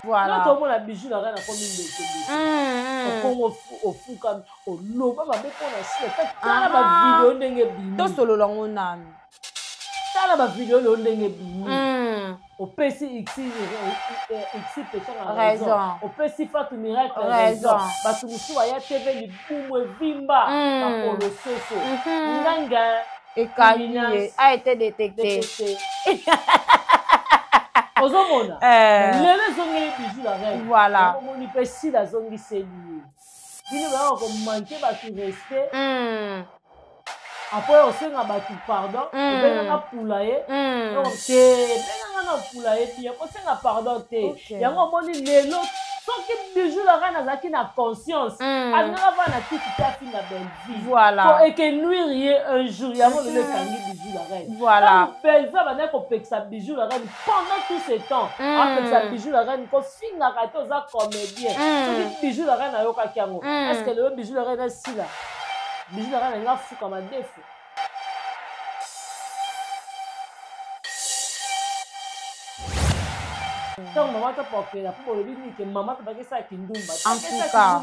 Voilà. Tout le monde a bijou la reine a comme une de au fou comme au loba ba be pour la chie. T'as la vidéo ndenge bimi. To solo longo nanu. T'as la vidéo le ndenge bimi. Au PC X péché la raison. Au PC Fatou miracle raison. Parce que nous ya TV li boum vimba pa pour le soso. Nganga et Kanye a été détecté. Ozomona. Les zongeli bijou la reine. Voilà. On y peut si la zongi c'est lié. Bino ba ko manquer ba tout respect. Après aussi on a battu pardon. Ben on a poulailler. Donc c'est ben on a poulailler puis on s'en a pardon té. Yango moni lelo sans que bijou la reine azaki na conscience. Azanga va na tout ta fin na belle vie. Voilà. Et que nuire un jour yango le kangi bijou la reine. Voilà. Belle va na ko pexa bijou la reine pendant tout ce temps. Après ça bijou la reine ko finga ka to za comédien. So bijou la reine ayoka kiango. Est-ce que le bijou la reine est si là? Bijou la reine nga fou comme un défaut. Donc maman t'a porté là pour le dire que maman t'a pas que ça qui ndumba. En tout cas.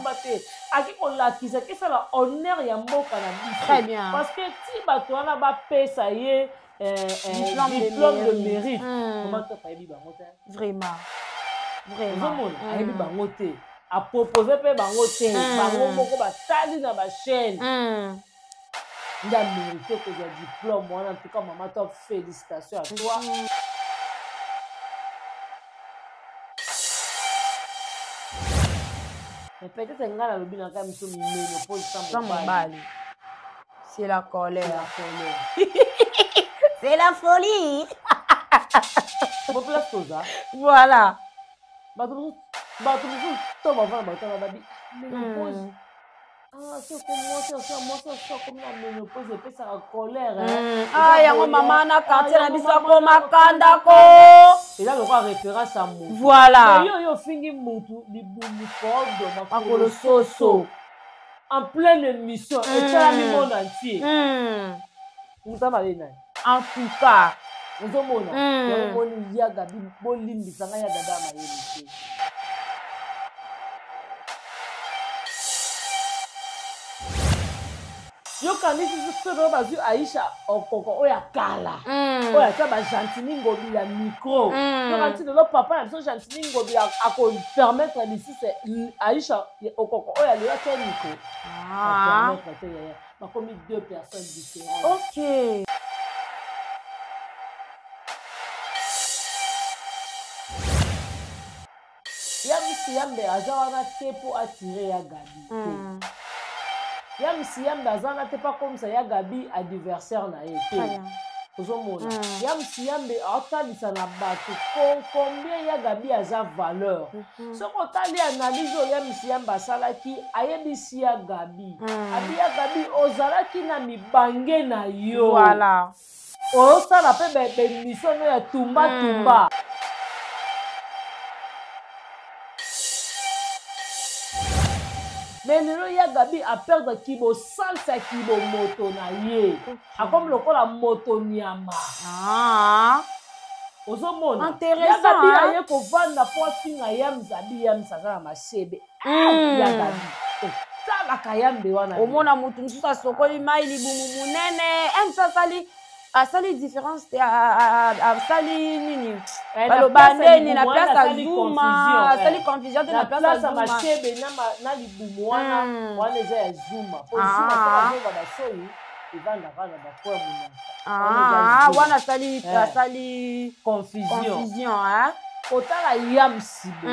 Aki on l'a qui c'est que ça la honneur ya mboka na biso. Très bien. Parce que si bato wana ba paie ça y est diplôme de mérite. Maman t'a pas dit bango te. Vraiment. Vraiment. A dit bango te. A proposer pe bango te. Bango moko ba tali na ba chaîne. Il a mérité que j'ai diplôme. Moi en tout cas maman t'a félicitations à toi. Mais peut-être que ngala lobi na ka miso ménopause sans mobile. C'est la colère. C'est la folie. Bon place ça. Voilà. Batou to ba va batou ba bi ménopause. Ah, c'est comme moi comme la ménopause et puis ça la colère. Ah, yango maman na quartier na biso ko makanda ko. Et là, le roi référence à moi. Voilà. Yo fingi mutu li bumu fodo makolo soso. En pleine émission et ça le monde entier. Nous sommes allés là. En tout cas, nous sommes là. Yo moni ya gabi bolimbi sanga ya dada ma yeli. Yo kanisi solo bazu Aisha okoko oya kala. Oya ta ba Gentini Ngobi ya micro. Yo kanisi le papa na so Gentini Ngobi ako permettre d'ici c'est Aisha okoko oya le ta micro. Ah. Ma commis deux personnes différentes. OK. Yambe azawana te pour attirer ya Gabi. Yambe azana te pas comme ça ya Gabi adversaire na été. Ozomona. Yambe atalisa na bato combien ya Gabi aza valeur. Ce qu'on tali analyse Yambe asalaki ayebisi ya Gabi. Abi ya Gabi ozalaki na mibange na yo. Voilà. Osala pe be mission ya tumba. Mais le ya Gabi a perdre kibo salsa kibo moto na ye. A comme le la moto nyama. Ah. Ozomona. Intéressant. Ya Gabi a ye ko vanda po singa yam saka ma sebe. Ya Gabi. Ça la kayambe wana. Omona mutu nsusa sokoli mai libumu munene. Sali asali différence asali nini balobandeni na place à Zuma asali confusion na place à Zuma machebe na libumu wana eza ya Zuma po Zuma ça va ba soyi evanda kana ba kwa muna wana asali confusion hein otala yam sibe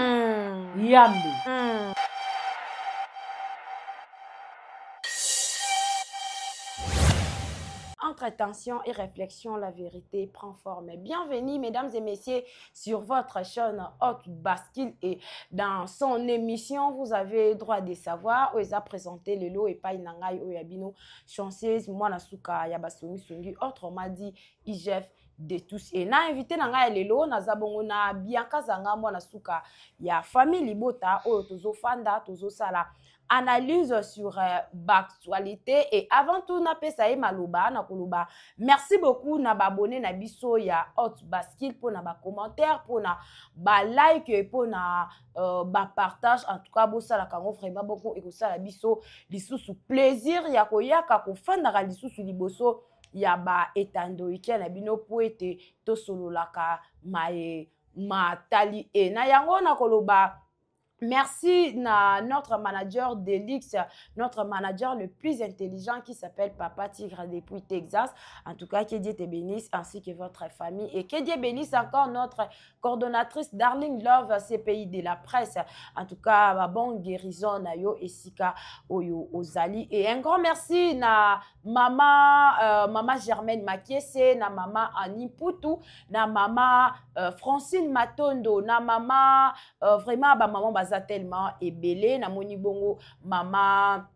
yambe Entre tension et réflexion, la vérité prend forme. Bienvenue, mesdames et messieurs, sur votre chaîne Haute Bascule et dans son émission, vous avez droit de savoir où ils ont présenté le lot et pas inangai oyabino chanceuse moi nasuka yabasongi songi autrement dit IGF de tous et na invité nanga lelo na zabongo na Bianca Zanga moi nasuka ya famille Libota oyo tozo fanda tozo sala analyse sur l'actualité. Et avant tout, na pesa maloba na koloba. Merci beaucoup na abonné na biso ya Hot Baskil pour na ba commentaire, pour na ba like, pour na ba partage. En tout cas, bossa la kango vraiment beaucoup et ça la biso lisusu plaisir ya koyaka ko fandaka lisusu liboso ya ba etando ikia na bino po ete to solo laka matali e na yango na koloba. Merci à notre manager d'Elix, notre manager le plus intelligent qui s'appelle Papa Tigre depuis Texas. En tout cas, que Dieu te bénisse ainsi que votre famille. Et que Dieu bénisse encore notre coordonnatrice Darling Love CPI de la presse. En tout cas, bonne guérison na yo Esika Oyo Ozali. Et un grand merci à maman Germaine Makiese, na maman Annie Poutou, na maman Francine Matondo, na maman vraiment maman tellement ebele na moni bongo mama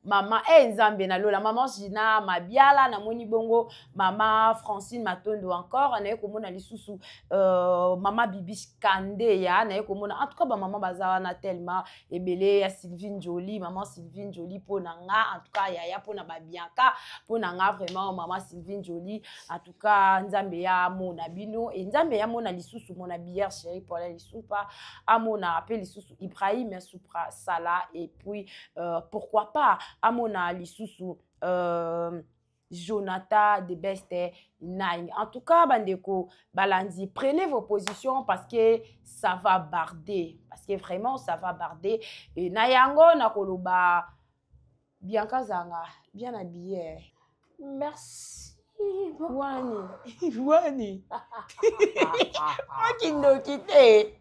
maman Nzambe na lola maman Gina Mabiala na moni bongo maman Francine Matondo encore na komona lisusu maman Bibi Kande ya na komona en tout cas ba maman bazawa na tellement ebele ya Sylvine Jolie maman Sylvine Jolie pona nga en tout cas ya pona ba Bianca pona nga vraiment maman Sylvine Jolie en tout cas Nzambe ya mona bino et Nzambe ya mona lisusu mona bière chérie pour la lisupa amona appelle lisusu Ibrahim Soupra Sala et puis pourquoi pas Amona lisusu Jonathan de Beste Nine. En tout cas, bandeko balandi, prenez vos positions parce que ça va barder. Parce que vraiment, ça va barder. Et Nayango Nakoloba Bianca Zanga, bien habillé. Merci. Wani. Wani. Kindo kite.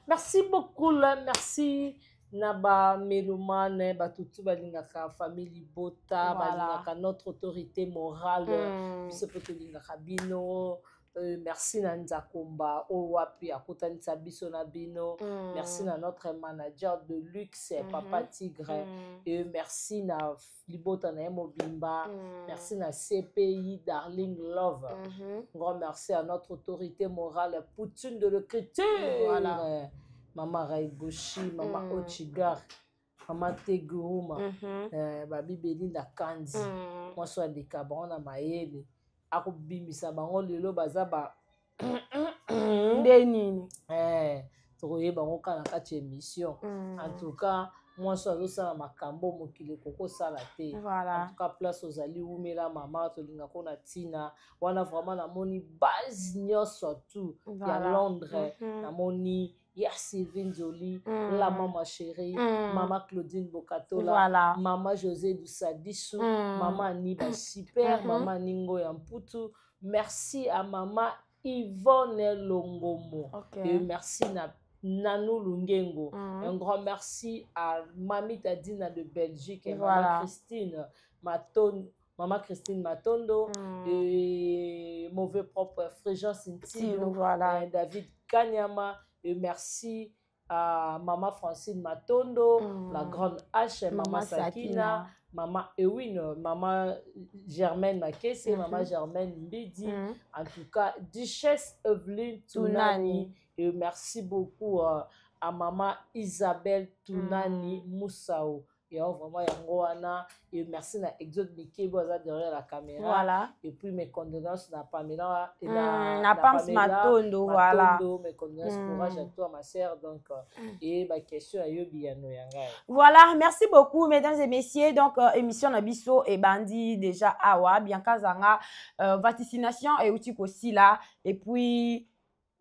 Merci beaucoup, merci. Naba melomane batutu balingaka famille bota balingaka notre autorité morale biso pe tolingaka bino merci na Nzakomba o wapi akotanisa biso na bino merci na notre manager de luxe Papa Tigre et merci na libota na mobimba merci na CPI Darling Love grand merci à notre autorité morale Poutine de l'écriture voilà. Maman Raigoshi, maman Ochigar, maman Teguruma, babi Belinda Kandi, moi soit des cabans na maele, ako bimisa bango lelo bazaba Denini. Troye bango kana kati émission. En tout cas, moi soit ça makambo mokile koko sala te. En tout cas, place aux ali umela maman to linga kona tina, wana vraiment na moni base nyonso tout ya Londres, na moni ya Sylvine Jolie, la maman chérie, maman Claudine Bokatola, maman José Doussadisu, maman Aniba Super, maman Ningo Yamputu. Merci à maman Yvonne Longomo. Et merci à Nanou Lungengo. Un grand merci à Mamie Tadina de Belgique et maman Christine Matondo et mauvais propre Fréjean Sintilo, David Kanyama. Et merci à maman Francine Matondo, la grande H, maman Sakina, maman Ewin, maman Germaine Makese, maman Germaine Mbidi. En tout cas, Duchesse Evelyn Tounani. Et merci beaucoup à maman Isabelle Tounani Moussao. Et vraiment, et merci à Exode Mikebo derrière la caméra. Voilà. Et puis mes condoléances à Pamela et la Pamela Matondo. Voilà. Mes condoléances, courage à toi, ma sœur. Donc, et ma question à Yobi Yanga. Voilà, merci beaucoup, mesdames et messieurs. Donc, émission Nabiso et Bandi déjà Awa, Bianca Zanga, vaccination et outil aussi là. Et puis,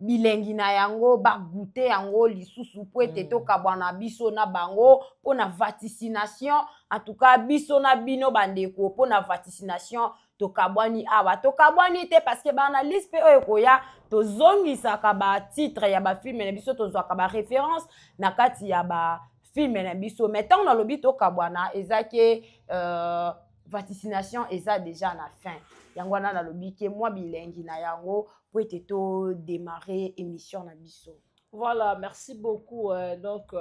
bilengi na yango ba goûter yango lisusu po ete to kabwana biso na bango po na vaccination en tout cas biso na bino bandeko po na vaccination to kabwani awa to kabwani te parce que ba analyse pe oyo koya to zongisa ka ba titre ya ba film na biso to zwaka ba référence na kati ya ba film na biso mais tant na lobi to kabwana ezake vaccination eza déjà na fin yango wana na lobi ke moi bilengi na yango pour te démarrer émission na biso. Voilà, merci beaucoup. Donc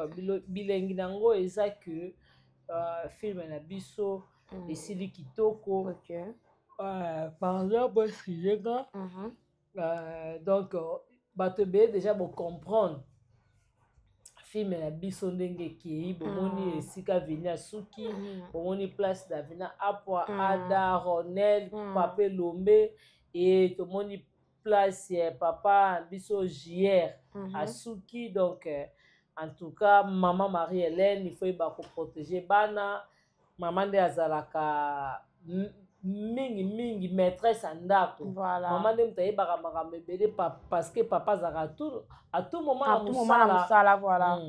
bilengi nango eza que film na biso esili kitoko. OK. Par exemple Srijega. Donc bato be déjà bon comprendre film na biso ndenge ki bomoni esika vini asuki bomoni place davina apwa ada Ronel papa Lombe et tomoni place papa biso JR asuki donc en tout cas maman Marie-Hélène il faut ba ko protéger bana maman nde azalaka mingi maîtresse andako maman nde mutaye baka makambo ebele parce que papa azalaka à tout moment na musala voilà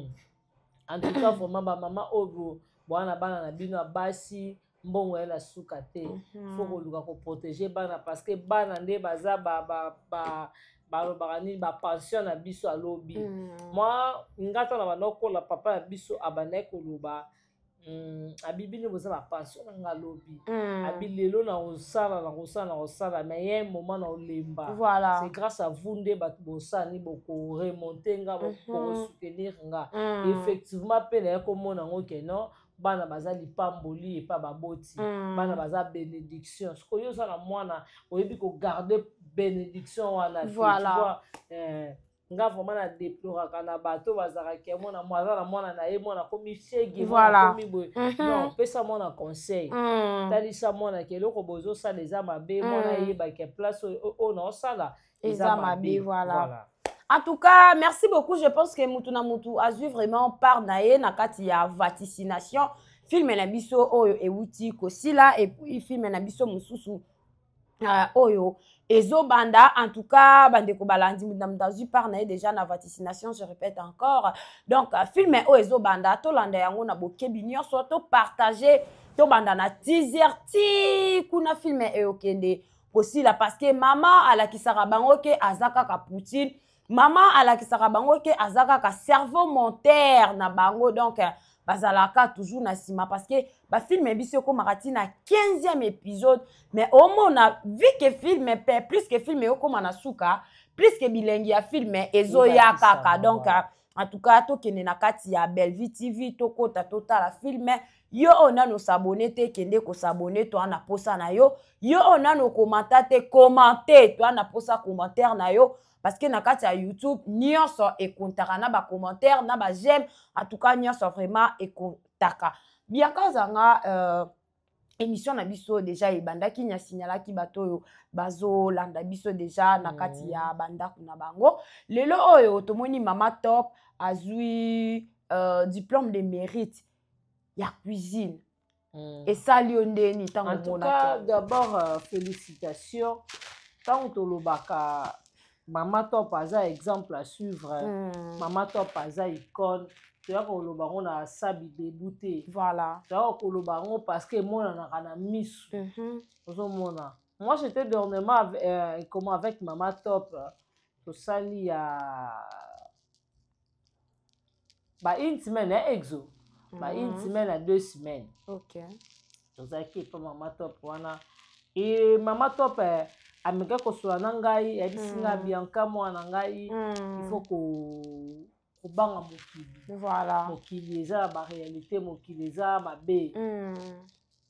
en tout cas vraiment ba maman oyo bwana bana na bino basi mbongo na suka te faut koluka ko protéger bana parce que bana nde baza balobaka nini bapension na biso alobi moi ngata na banokola papa na biso abandaki koloba abibini boza bapension na nga alobi abilelo na kosala mais y a un moment na olemba c'est grâce à vous nde bato bosani boko remonter nga boko soutenir nga effectivement pe na komona ngo ke non bana baza lipamboli epa baboti bana baza bénédiction siko yo osala mwana oyebi kogarde bénédiction wana tu vois nga vraiment na déploraka na bato bazalaki mwana mwaza na mwana na ye mwana komi shege mwana komi boye non pesa mwana conseil talisa mwana ke eloko bozosala eza mabe mwana yebaki place oyo na osala eza mabe voilà. En tout cas, merci beaucoup. Je pense que Mutuna Mutu a vu vraiment par nae na kati ya vaticination. Film na biso oyo ewuti kosila et puis film na biso mususu oyo ezo banda. En tout cas, bandeko balandi mutamu par nae déjà na vaticination, je répète encore. Donc film oyo ezo banda to landa yango na bokebi nyonso to partager to banda na teaser ti kuna film eyokende kosila parce que maman alakisaka bango ke azaka ka Poutine. Maman alakisaka bango ke azaka ka cerveau monteur na bango donc bazalaka toujours na sima parce que ba film biso ko marati na 15e épisode mais au moins vu que film plus que film ko na suka plus que bilengi ya film ezoya kaka donc en tout cas to kende na kati ya Bellevue TV to kota totala film yo ona no s'abonner te kende ko s'abonner to ana posa na yo ona no commenter to ana posa commentaire na yo parce que na kati ya YouTube nyonso ekontaka na ba commentaire na ba j'aime en tout cas nyonso vraiment ekontaka biaka zanga émission na biso déjà ebandaki nya signalaki bato yo bazo landa biso déjà na kati ya bandaku na bango lelo oyo tomoni mama top azui diplôme de mérite ya cuisine et ça liondeni tango en tout cas d'abord félicitations tant tolobaka Mama Top aza exemple à suivre. Mama Top aza icône. Tu as qu'on le na sabi débuté. Voilà. Tu as qu'on le baron parce que moi on a mis. Moi j'étais dernièrement comment avec Mama Top. Tout ça il a une semaine exo. Une semaine à 2 semaines. OK. Tout ça qui est pas Mama Top wana. Et Mama Top ameka kosola na ngai ebisinga Bianca mwana ngai il faut ko banga mokili voilà mokili eza ba réalité mokili eza mabe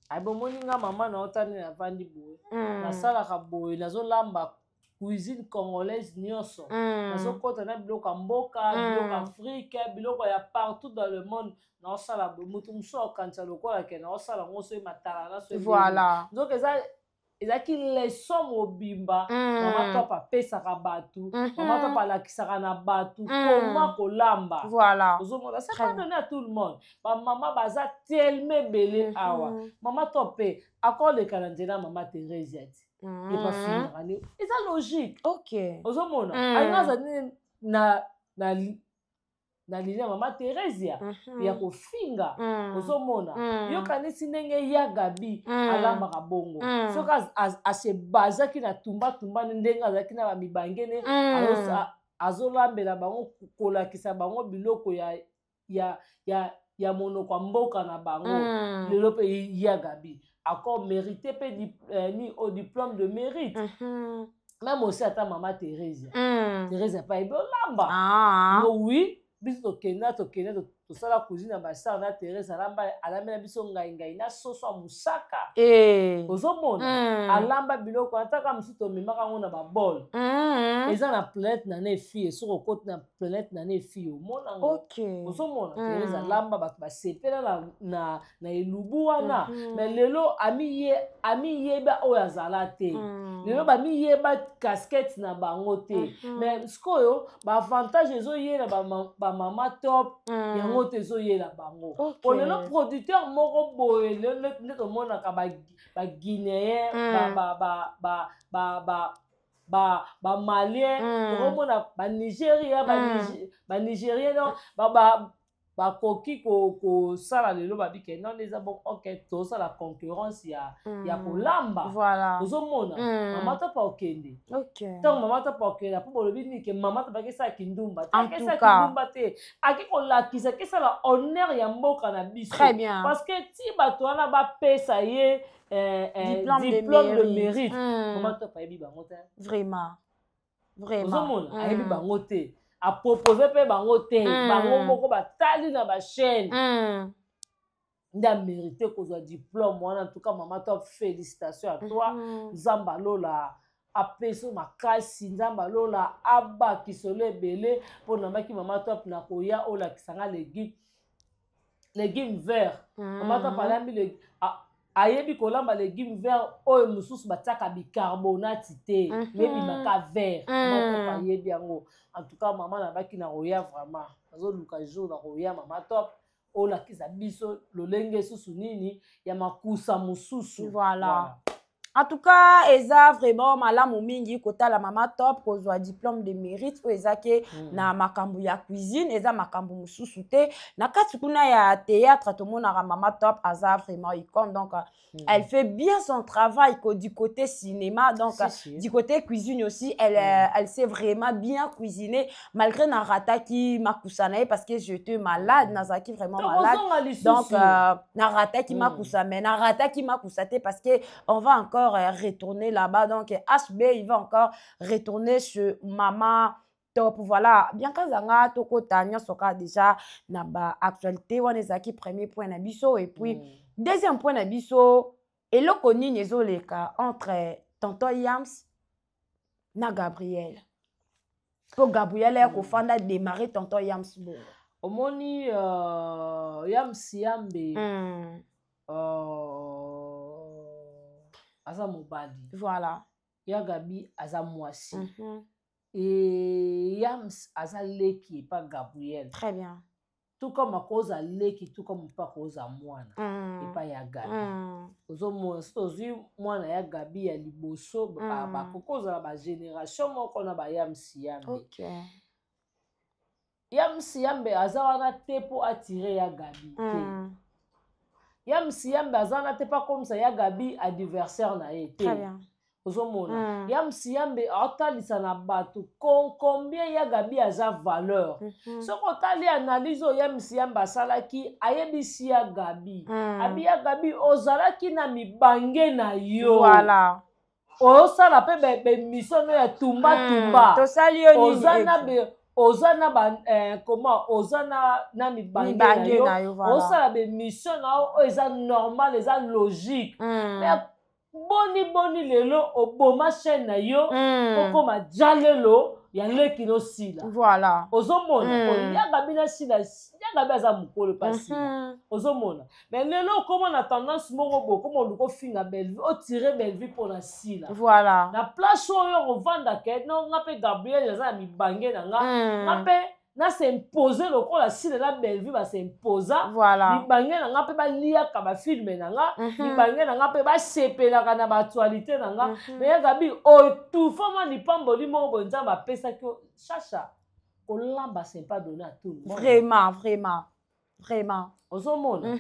abomoni nga mama na otani na vandi boye na sala ka boye nazolamba cuisine congolaise nyonso nazokota na biloko mboka biloko Afrique biloko ya partout dans le monde na osala mutu muso okanisa lokola ke na osala ngoso matala na so voilà donc ezaki leson mobimba mama Top apesaka bato mama Top alakisaka na bato comment kolamba voilà ozomona c'est pas donné à tout le monde ba mama baza tellement belé awa mama Top pe akoleka na nzela mama Thérèse ati et pas finir ani c'est logique OK ozomona ainaza na linia mama Thérèse ya kofinga ozomona yo kanisi ndenge ya Gabi alambaka bongo soka ase bazaki na tumba ndenge azaki na bamibangene azolambela bango kolakisa bango biloko ya monoko mboka na bango lelo pe ya Gabi encore mérité pe ni au diplôme de mérite même aussi ata mama Thérèse Thérèse pas ebelamba oui biso tokenda tosala cuisine ya basar na Thérèse alambela biso ngai na soso ya mosaka ozomona alamba biloko ataka mosusu tomemaka yango na babol eza na planète na ne fille soki okoti na planète na ne fille omona yango ozomona Thérèse alamba bato basepela na elubu wana mais lelo amiyeba oyo azala te lelo bamiyeba casquette na bango te mais sikoyo baavantage ezoyela bamama top yango te ezoyela bango po lelo producteur moko boye nde tomonaka baguinéen bamalien tokomona banigérien donc bakoki kosala lelo babike non eza bon ok tosala concurrence ya kolamba ozomona mama topa okende ntango mama topa okende mpo bolobi nike mama topa akesala kindumba te ake kolakisa kesala honneur ya mboka na biso parce que ti bato wana bapesa ye diplôme de mérite mama topa ayebi bango te vraiment ozomona ayebi bango te apropose mpe bango te bango moko batali na bachaîne nde amérite kozwa diplôme wana en tout cas mama top félicitation à toi nzambe alola apeso makasi nzambe alola abakisolo ebele mpo nambaki mama top na koya olakisanga légume vert mama top alambi ayebi kolamba légume vert oyo mosusu batiaka bicarbonate te yebimaka vert mama top ayebi yango en tout cas mama nabaki na koya vraiment nazoluka jour na koya mama top olakisa biso lolenge susu nini ya makusa mosusu voilà. En tout cas, eza vraiment malamu mingi kotala mama top kozwa diplôme de mérite o ezake na makambu ya cuisine eza makambu mususu te na kati kuna ya théâtre tomonaka mama top aza vraiment icône donc elle fait bien son travail du côté cinéma donc du côté cuisine aussi elle sait vraiment bien cuisiner malgré na rataki makusana parce que j'étais malade nazaki vraiment malade donc na rataki makusa mais na rataki makusa te parce que on va encore retourner là-bas donc HB il va encore retourner sur mama top voilà bien kazanga toko tanya soka déjà na ba actualité on ezaki premier point na biso et puis deuxième point na biso eloko nini ezoleka entre tonton Yams na Gabriel pour Gabriel ya kofanda démarrer tonton Yams bo omoni Yams Yambe aza mobali voilà ya Gabi aza mwasi et Yams aza leki pa Gabriel très bien tout comme akoza leki tout comme pa koza mwana et pa ya Gabi ozomona sozi mwana ya Gabi ya liboso bakokoza na ba génération moko na ba Yams Yambe Yams Yambe aza wana te po attirer ya Gabi te Yams Yambe azana te pas comme ça ya Gabi adversaire na ye te ozomona Yams Yambe atalisa na bato combien ya Gabi aza valeur soko otali analyse o Yams Yambe asalaki ayebisi ya Gabi abi ya Gabi ozalaki na mibange na yo voilà osala pe be mission ya tumba tosali yo nini ozana be ozana comment ozana na mibange na yo osala be mission na o eza normal eza logique mais boni lelo oboma chaîne na yo okoma jalelo ya leki no sila voilà ozomona ya Gabi na sila ya Gabi aza mukolo pasi ozomona mais lelo okoma na tendance moko bo comme oluko finga belle o tirer belle vie pour la sila voilà na place oyo ovanda ke no ngape Gabriel aza mi bange na nga ngape na s'imposer lokola sila la belle vie ba s'imposa voilà mi bange na nga pe ba liaka ba filme na nga mi bange na nga pe ba sepelaka na ba actualité na nga mais Gabi o tout fama ni pamboli mo bonza ba pesa ko chacha kolamba c'est pas donné à tout le monde vraiment ozomona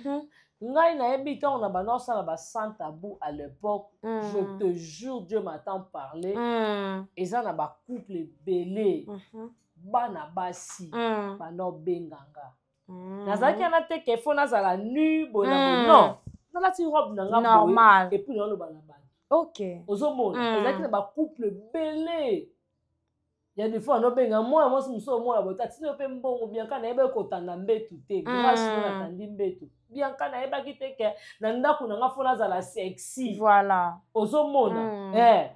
ngai nayebi ntango na bana osala ba sans tabou à l'époque je te jure Dieu m'entend parler eza na ba couple ebele bana basi bana obenganga nazalaki ana te ke fo nazala nu boye non nalati robe na nga normal et puis naoloba na bato ok ozomona ezalaki na ba couple ebele Il y a des fois, on benga moi, si nous moi, si nous sommes bon, bien quand on est kotanda mbetu te, grâce nous attendons mbetu. Bien quand on est pas quitté que, nanda kuna ngafona za la sexy. Voilà. Ozo mona,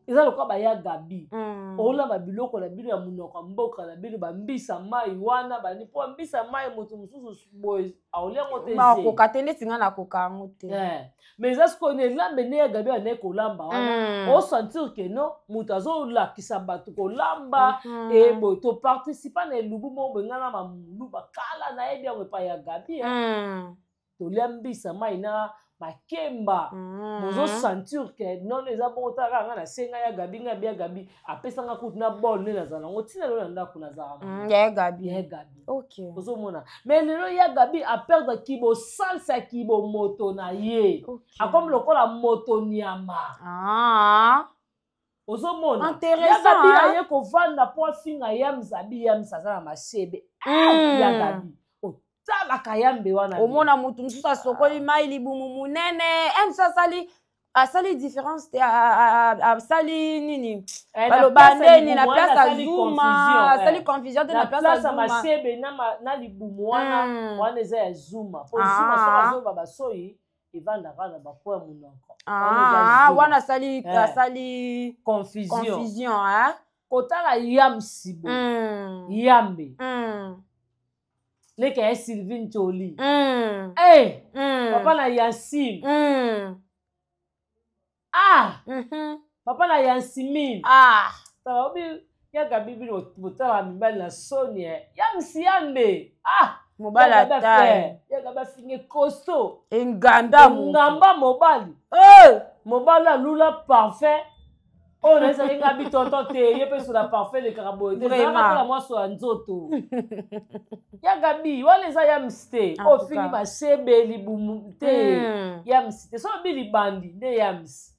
ils ont le quoi baya gabi. Ola babiloko la bilu ya munoko mboka la bilu bambisa mai wana bani po mbisa mai moto mususu boy aolia mote ba ko katende singa na ko kangote. Mais est-ce qu'on est là mais ne gabi ane ko lamba wana on sentir que non mutazo la kisabatu ko lamba et boy to participer na lubu mo bengana ma luba kala na ebia we pa ya gabi to liambisa mai na makemba mozo sentir que non les abonta nga na senga ya gabi nga bia gabi apesanga kutu na bol ne nazala ngotina lo nda kuna za ya gabi OK ozo mona mais lelo ya gabi a perdre kibo salsa kibo moto na ye a comme lokola moto nyama ozo mona ya gabi aye ko vanda po finga ya mzabi ya msaza na masebe ya gabi la kayambe wana omona mutu mususu asokoli mai libumu munene asali différence te asali nini baloba ndeni na place azuma asali confusion te na place azuma masebe na libumu wana eza ya zuma po zuma soka azoba basoyi evandaka na bakoya munoko wana asali confusion kotala yamsibo yambe leke ya Sylvine Jolie papa na Yassine papa na Yasmine tababi ya gabibi botala mibali na Sonia yamsiambe mobala taille ya gaba finge costaud ngamba mobali mobala lula parfait on a essayé de tonton te yé pe sur la parfait le carabo te la moi sur nzoto ya gabi wale za ya mste o fini ba sebe libumu te ya mste so bi libandi de ya ms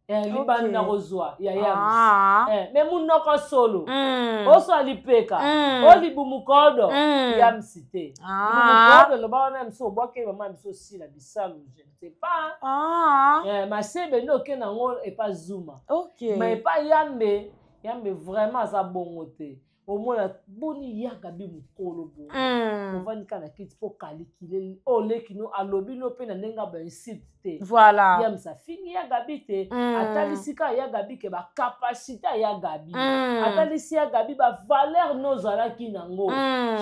libandi na rozwa ya ms mais munoko solo o so alipeka o libumu kodo ya mste libumu kodo lo ba na mso boke mama mso si la bisalu je ne sais pas ma sebe no ke na ngo e pas zuma mais pas yambe vraiment ça bongo te au moins boni ya gabi mukolo bo ovani kana kiti po kalikile ole kino alobi no pe na ndenga ba site te voilà yam sa fini ya gabi te atalisika ya gabi ke ba capacité ya gabi atalisi ya gabi ba valeur no zala kinango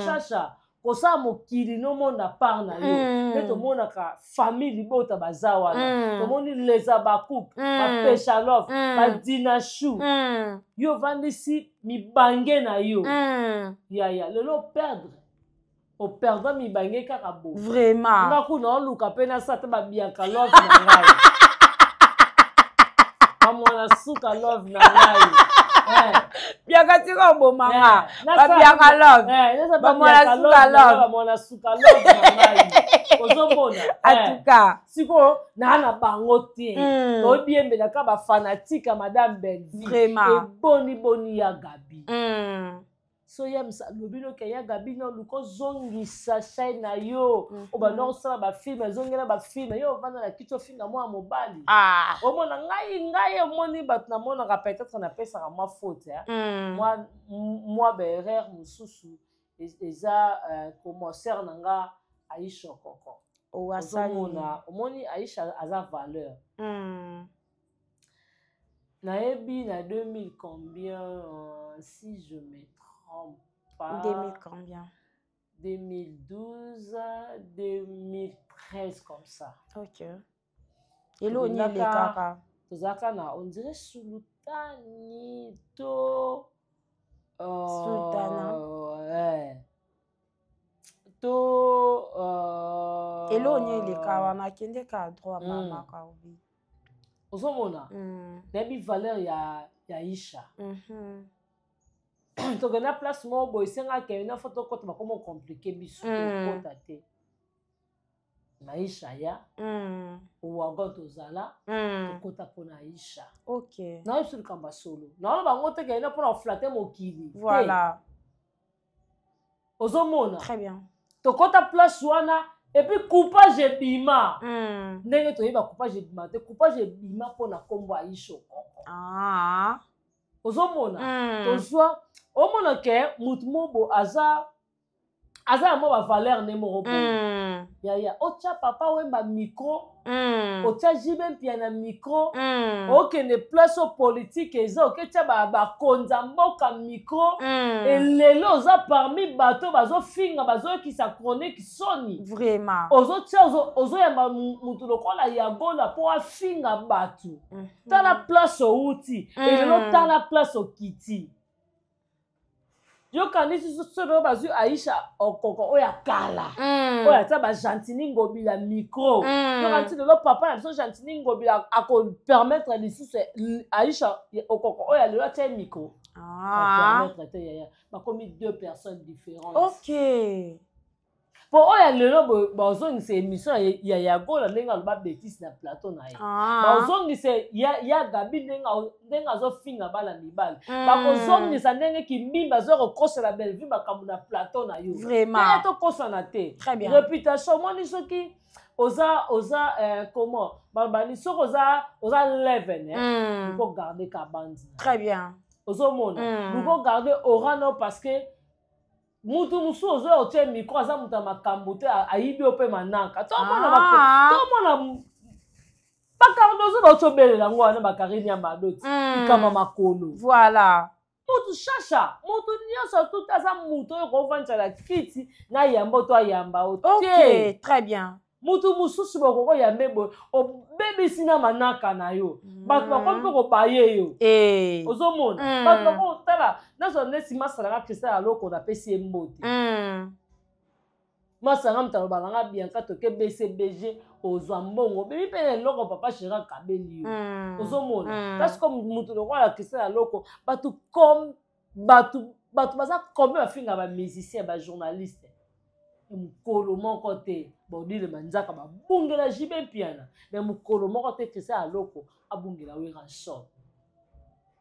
chacha kosa mokili no mona par na yo neto mona ka famille bota bazawa to moni leza bakuk ba peshalov ba dinashu yo vandisi mi bange na yo ya lelo perdre o perdre mi bange kaka bo vraiment ngaku na luka pena sata ba bianka love na ngai amona suka love na ngai biaka tiko bomanga babiaka love bamona suka love na ngai ozomona atuka siko na bango te tobiembela ka ba fanatique madame Belvi boni ya gabi so yamsa lobino ke ya gabi no luko zongisa shai na yo obana osala ba film zongela ba film yo vana na kicho finga mwa mobali omona ngai omoni bat na mona ka peut-être na pesa ka mwa faute moi berer mususu eza commencer nanga Aisha koko omoni Aisha aza valeur naebi na 2000 combien si je me pas 2000 combien 2012 2013 comme ça ok elo ni le kaka tozaka na on dirait sultani to sultana to elo ni le kawa na kende ka droit mama ka obi ozomona nabi valeur ya Aisha donc na place mo boy senga ke na photo ko ba komo compliqué biso ko tate Aisha ya wa goto zala ko ta pona Aisha OK na yo sur kamba solo na ba ngote ke na pour flatter mokili voilà ozomona très bien to kota place wana et puis coupage et bima ndenge to yeba coupage et bima te coupage et bima pona kombo Aisha ozomona tozwa omona ke mutu mobo aza ya mo bavaleur ne moko boye yaya otya papa wemba micro otya jibe mpia na micro okende place politique eza oketya bakonza mboka micro elelo oza parmi bato bazofinga bazoyokisa chronique soni vraiment ozotya ozoyamba mutu lokola yagola mpo afinga bato tala place outi elelo tala place okiti yokanisi soso bazwi Aisha okoko oya kala oya ta ba Gentini Ngobila micro yokanisi lelo papa na biso Gentini Ngobila ako permettre lisusu Aisha okoko oya lelo ta micro permettre te yaya bakomi deux personnes différentes. OK. Po oya lelo bazongisa émission ya yagola ndenge aloba bêtise na plateau na ye bazongisa ya Gabi ndenge azofinga bala mibale bakozongisa ndenge kimbimba azokokosela Bellevue makambo na plateau na yo vraiment tokosana te très bien réputation moni soki oza comment babani soki oza leven faut garder ka bandi très bien ozomona faut garder orano parce que mutu musu ozoya otie micro aza mutu ya makambo te ayibi ope manaka tomona bakardo ozo baotiobelela yango wana bakarini ya madoti ikama makolo voilà mutu shasha mutu nyonso tuti aza mutu oyo kovandisala kiti na yamba oto ayamba OK très bien mutu mususu bokoko yambe boye obebisi na manaka na yo bato bakomi mpe kobaye yo ozomona bato bakotala nazo nesi masalanga Christian aloko napesi ye mbote masanga mutalo balanga bianka toke BCBG ozwa mbongo bebi mpe eloko papa Gérard Kabeli yo ozomona parce que mutu lokola Christian aloko bato baza combien bafinga bamusicien bajournaliste mukolo moko te bodile manzaka babungela jibe mpiana me mukolo moko te Christian aloko abungela we ranson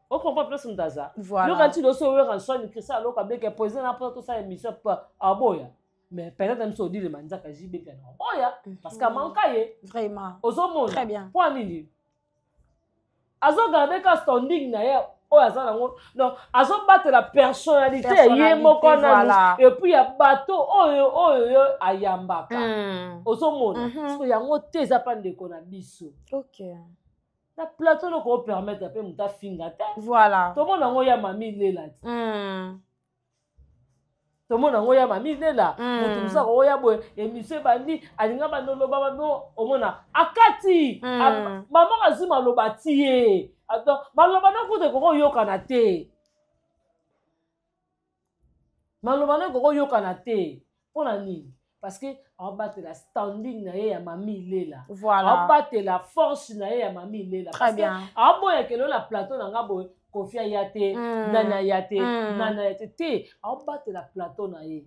o comprend plus ndaza le quand il oso we ranson Christian aloko abeke poser na poto sa émission pa aboya mais peut-être même so dire manzaka jibe mpiana aboya parce que mankaye vraiment ozomona très bien point nini azo garder ka standing na ye oyo aza nango donc azobatela personnalité ye moko nanu et puis ya bato oyo ayambaka ozomona soki yango te eza pa ndeko na biso OK na plateau loko opermettre mpe moto afinga te voilà tomona yango ya mami lela ti tomona yango ya mami lela moto mosaka oya boye émission ebandi alinga bandoloba bano omona akati mama azwi maloba ti ye maloba nakuta ekoko oyokana te maloba na ekoko oyokana te mpona nini parce que aobatela standing na ye ya mami lela aobatela force na ye ya mami lela très bien aoboyakelo na plateau na nga boye Kofi aya te nana ya te nana ya te aobatela plateau na ye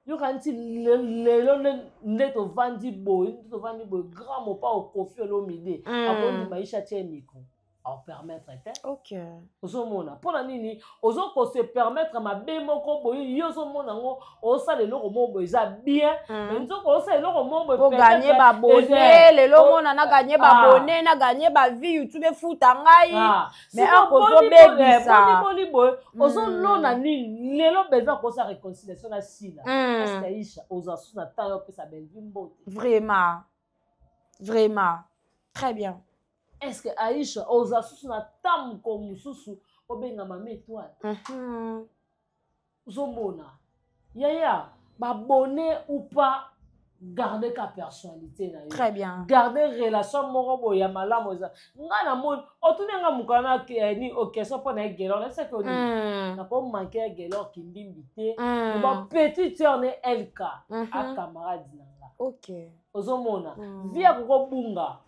yoka nti lelo nde tovandi boye grand mopa okofi olomide akondima Aisha tie micro au permettre te OK ozomona mpona nini ozoko se permettre mabe moko boye yo ozomona ngo osala eloko moko boye eza bien mais nzoko osala eloko moko boye po gagner babone lelo mona na gagner babone na gagner ba vie YouTube efuta ngai mais akozobebisa boni boye ozolona nini lelo besoin kosa réconciliation na sila parce que Aisha ozasu na temps yo pesa Bellevue mbote vraiment très bien. Est-ce que Aisha oza susu na tamu ko mususu obenga mama étoile zomona yaya babone ou pas garder ka personnalité na yo très bien garder relation moko boye ya malamu eza nga na moni otunenga mukana ni o question pona egelo na seko ni na ko manquer egelo kimbimbi te ba petite sœur ne LK a camarade nanga OK ozomona via koko bunga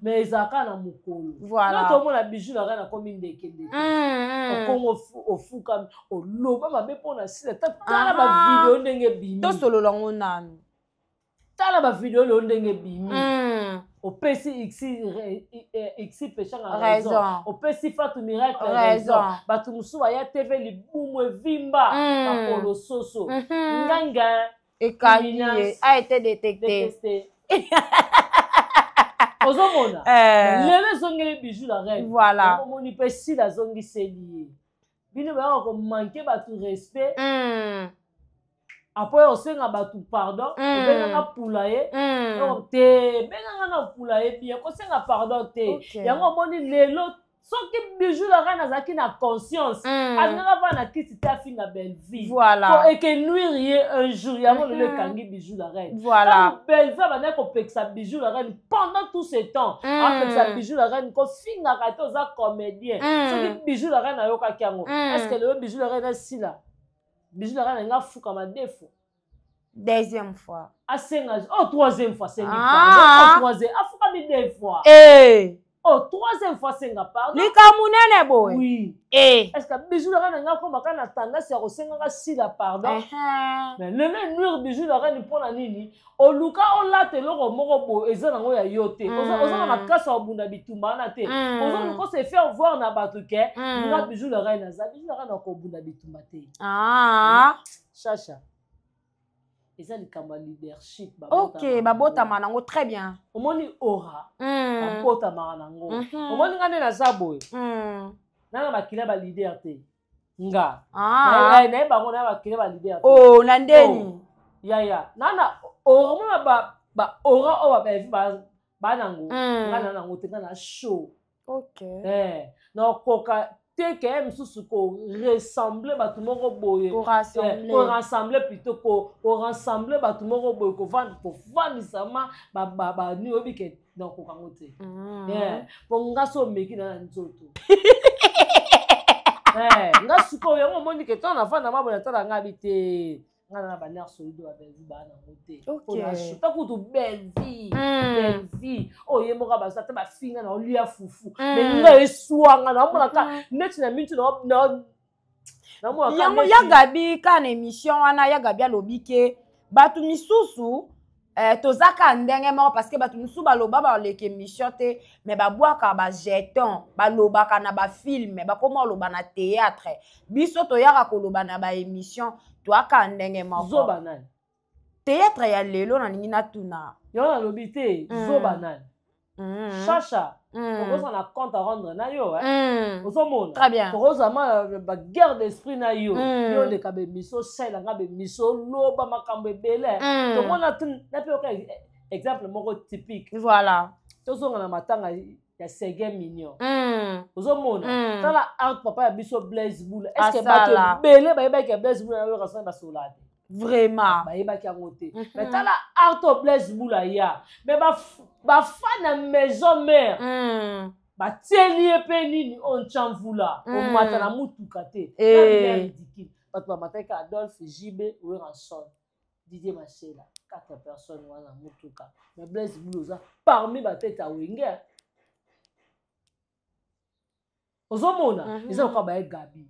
mais ezaka na mukolo voilà to mona bijou na kana komi ndeke okongo ofuka oloba mabe pona sila tala ba video ndenge bimi to solo longo nanu tala ba video lo ndenge bimi opesi xi pechanga raison opesi Fatou Miracle raison batu musu ya TV libumu evimba makolo soso nganga et Kanye a été détecté. ozomona lelo zongeli bijou la reine voilà omoni pe si la zongi seli bino ba ko manquer ba tout respect après osenga ba tout pardon benga nga pula ye te benga na pula ye bien ko senga pardon te yango omoni lelo soki bijou la reine azaki na conscience alinga va na kiti te afinga belle vie voilà et que nuire un jour yango le kangi bijou la reine voilà belle vie ba ko peksa bijou la reine pendant tout ce temps apeksa bijou la reine ko finga ka to za comédien soki bijou la reine ayoka kiango est-ce que le bijou la reine asila bijou la reine nga fuka ma défaut deuxième fois asenga troisième fois c'est pas troisième afuka mi deux fois troisième fois senga pardon likamunene boy oui est-ce que bijou la reine nga ko makana tendance ya kosenga nga sila pardon mais le nuire bijou la reine pona nini oluka olate loko moko bo eza nango ya yote oza na kasa obunda bitumba na te oza luko se faire voir na bato ke nga bijou la reine aza bijou la reine ko bunda bitumba te chacha eza likamba leadership babotama nango très bien omoni aura babotama nango omoni nga nde naza boye nanga bakila ba leader te nga naye bango naye bakila ba leader te na ndeni yaya nana omona ba aura oyo banango nga na nango te nga na show nakoka te ke misusu ko ressembler bato moko boye ko rassembler plutôt ko rassembler bato moko boye ko vandisa ma ba ni obi ke donc ko kango te po nga so meki na nzoto nga suko yango moni ke tona fana mabona tala nga bite nga na ba ner solido ba belle ba na ngote ko na chuta kutu belle vie ye moka ba sa ta ba finga na olia fufu mais nga eswanga na mona ka net na mintu na mona ka ya Gabi ka na émission wana ya Gabi alobi ke batu misusu tozaka ndenge moko parce que batu misusu baloba ba leke émission te mais babwaka ba jeton balobaka na ba film bakoma loba na théâtre biso toyaka koloba na ba émission toaka ndenge moko zoba nani théâtre ya lelo na ningi natuna yo na lobi te zoba nani chacha okoza na compte à rendre na yo ozomona très bien okoza ma ba guerre d'esprit na yo yo de kabe miso sela nga be miso loba makambo ebele tomona na pe oka exemple moko typique voilà tozonga na matanga ya Sege Mignon ozomona tala art papa ya biso Blaise Boula est-ce que bato bele bayeba ke Blaise Boula na yo kasana basolade vraiment bayebaki yango te mais tala art Blaise Boula ya mais bafana maison mère batieli ye mpe nini onchamvula omata na mutuka te ridicule bato bamataki Adolphe Jibe Ranson Didier Machela 4 personnes wana mutuka mais Blaise Boula oza parmi batete ya wenge ozomona eza lokola baye Gabi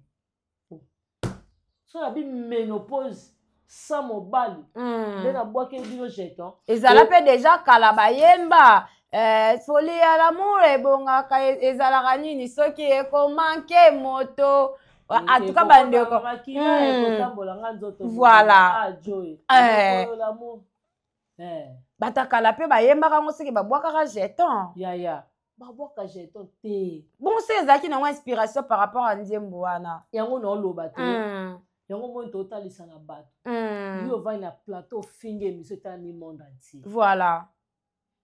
so yabi ménopause sans mobali nde nabwaki bino jeton ezala mpe deja kala bayemba folie ya l'amour ebongaka ezalaka nini soki ekomanke moto atuka bandeko voilà batakala mpe bayembaka ngo soki babwakaka jeton yaya babwaka jeton te bon se ezalaki nango inspiration par rapport à nzembo wana yango naoloba te yango moi totalisa na bato yo ovai na plateau finge émission etala mi monde entier voilà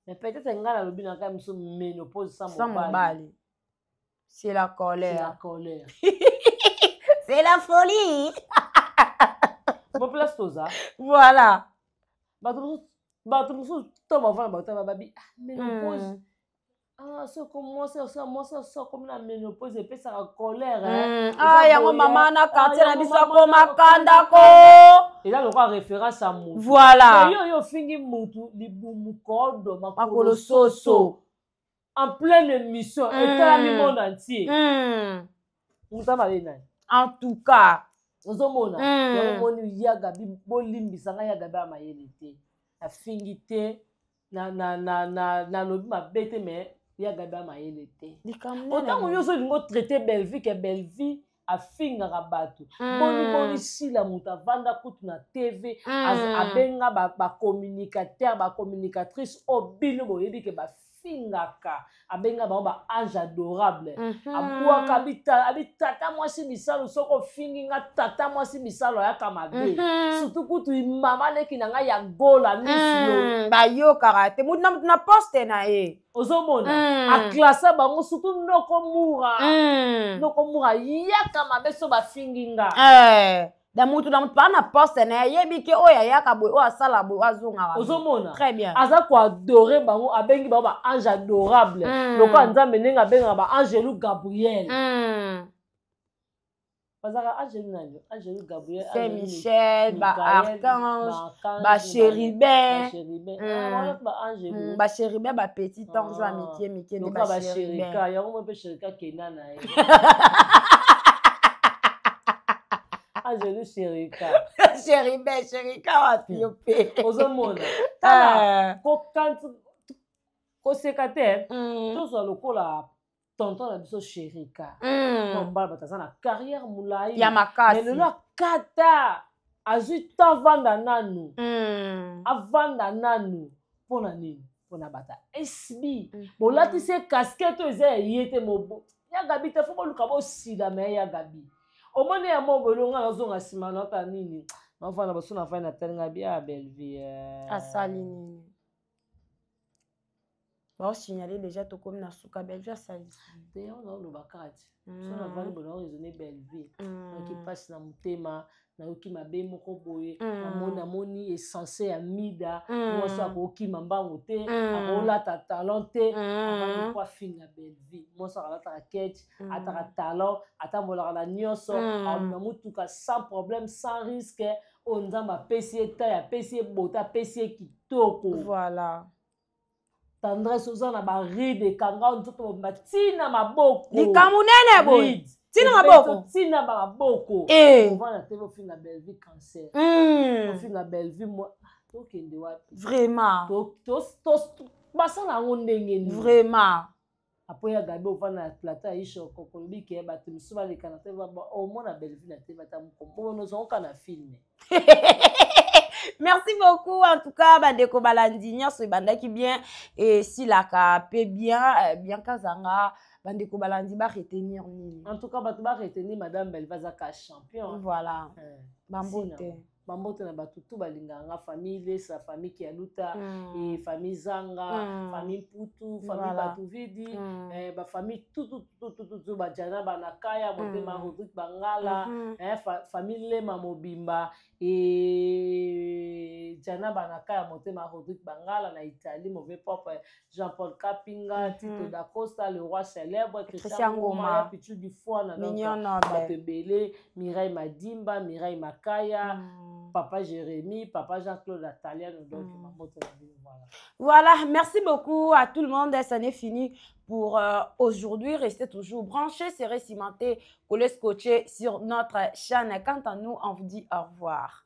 mais peut-être ngai nalobi na ngai miso ménopause sans mobali c'est la colère c'est la folie mo place toza voilà bato mosusu to bavana bato babi ménopause so comme la ménopause epesaka colère yango mama na quartier na biso akomakandako eza lokwa référence ya mutu voilà yo ofingi mutu libumu kodo makolo soso en pleine émission etalami monde entier mutu amabe nani en tout cas ozomona yango moni ya Gabi bolimbisa ngai ya Gabi amayele te afingi te nalobi mabe te mais ya Gabi amayele te otango nyonso olingo traité belle vie ke belle vie afingaka bato boni sila moto avanda kutu na TV abenga bacommunicateur bacommunicatrice oyo bino boyebi ke fingaka abenga bango ba ange adorable abwaka abitata mwasi misalo soko fingi nga tata mwasi misalo ayaka mabe surtout kutu mama leki na nga ya gola misilo bayokaka te mutu na poste na ye ozomona aklasa bango surtout noko mura yaka mabe so bafingi nga da mutu pa na poste na yebi ke oyo ayaka boye oyo asala boye azonga ozomona très bien aza koadore bango abengi bango ba ange adorable lokola nzambe ndenge abengaka ba angelu Gabriel bazaka angelu nani angelu Gabriel Saint Michel ba archange ba chérubin ba chérubin ba petit ange ba mike de ba chérubin yango mo pe chérika kena na ye Angelu Chérika. Chérika wapi yo pe. Ozomona. Tala ko sekate tozo lokola tonton na biso Chérika. Mbala bataza na carrière mulai. Ya makasi. Mais lelo kata azui tavanda nanu. Avanda nanu pona nini? Pona bata SB. Bolati se casquette eza yete mobo. Ya Gabi te fo luka bo sila me ya Gabi. Omone ya mobolo nga nazonga sima na ta nini nafana baso na fana telinga bia Belleville asali nini ba signaler déjà to comme na suka Belleville asali te on a le bakati so na vali bono raisonner Belleville qui passe na mutema na yoki mabe moko boye moni essence ya mida moi so akoki mambango te akola ta talent te avant quoi finir Belleville moi so ala ta quête ataka talent atambola la nyonso na mutuka sans problème sans risque on nzamba pesi ta ya pesi bota pesi kitoko voilà tendresse ozana ba ride kanga nzoto batina maboko likamunene boy tina maboko tina maboko on va na tebo finga Belleville cancer on finga Belleville moi tokende wapi vraiment to basala ngo ndenge ni vraiment après ya Gabi ovana plata isho kokolobi ke bato misu baleka na tebo au moins na Belleville na tebo ta mukombo nous on kana film. Merci beaucoup en tout cas bandeko balandi nyonso ebandaki bien et si la pe bien kazanga bandeko balandi ba retenir nini en tout cas bato ba retenir madame Belvazaka champion voilà bambote na bato tout balinganga famille sa famille qui aluta et famille Zanga famille Putu famille Batuvidi ba famille tout ba jana banakaya motema Rodrigue Bangala famille Lema Mobimba et jana banakaya motema Rodrigue Bangala na Italie mauvais pop Jean-Paul Kapinga Tito da Costa le roi célèbre Christian Ngoma Pichu du Foie na Batebele Mireille Madimba Mireille Makaya Papa Jérémy, Papa Jean-Claude Atalian, donc voilà, merci beaucoup à tout le monde. Ça n'est fini pour aujourd'hui. Restez toujours branchés, serrez cimentés, collez scotchés sur notre chaîne. Quant à nous, on vous dit au revoir.